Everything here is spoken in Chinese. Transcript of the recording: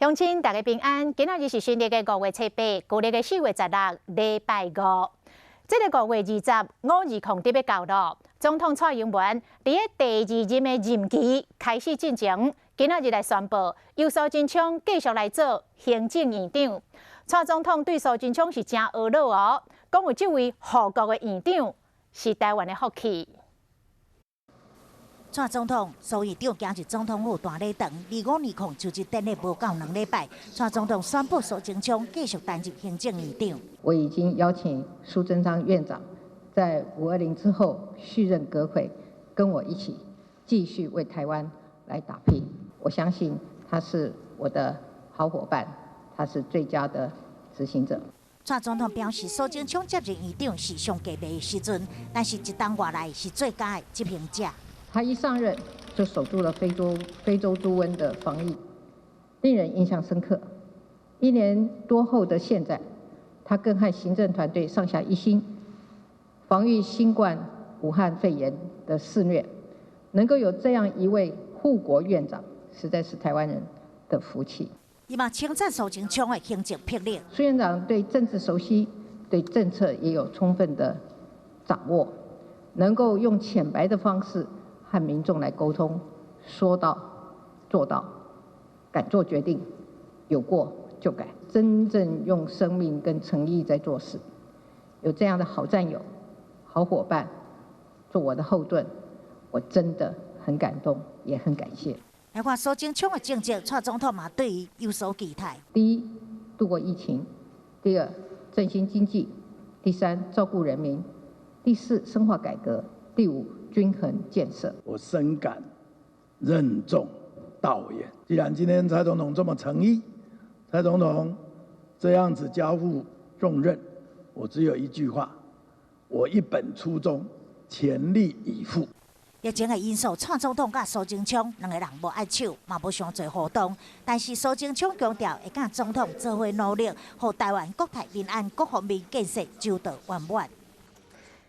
乡亲大家平安，今仔日是新历的5月7日，旧历的4月16，礼拜5。这个5月20，520特别到了，总统蔡英文伫第2任的任期开始进程，今仔日来宣布，由苏贞昌继续来做行政院长。蔡总统对苏贞昌是真懊恼哦，讲有这位护国的院长是台湾的福气。 蔡总统、苏院长今日总统府大礼堂，2520就职典礼无到2礼拜，蔡总统宣布苏贞昌继续担任行政院长。我已经邀请苏贞昌院长在520之后续任阁揆，跟我一起继续为台湾来打拼。我相信他是我的好伙伴，他是最佳的执行者。 蔡总统表示，苏贞昌接任院长是上低迷的时阵，但是一冬外来是最佳的执行者。 他一上任就守住了非洲猪瘟的防疫，令人印象深刻。1年多后的现在，他更和行政团队上下一心，防御新冠武汉肺炎的肆虐。能够有这样一位护国院长，实在是台湾人的福气。伊嘛称赞苏贞昌的行政魄力。苏院长对政治熟悉，对政策也有充分的掌握，能够用浅白的方式 和民众来沟通，说到做到，敢做决定，有过就改，真正用生命跟诚意在做事。有这样的好战友、好伙伴做我的后盾，我真的很感动，也很感谢。来看苏贞昌的政绩，蔡总统嘛对于有所期待。第一，度过疫情；第二，振兴经济；第三，照顾人民；第四，深化改革；第五， 均衡建设，我深感任重道远。既然今天蔡总统这么诚意，蔡总统这样子交付重任，我只有一句话：我一本初衷，全力以赴。疫情的因素，蔡总统甲苏贞昌2个人无爱手，嘛无伤侪互动。但是苏贞昌强调，会甲总统做伙努力，让台湾国泰民安，各方面建设周到圆满。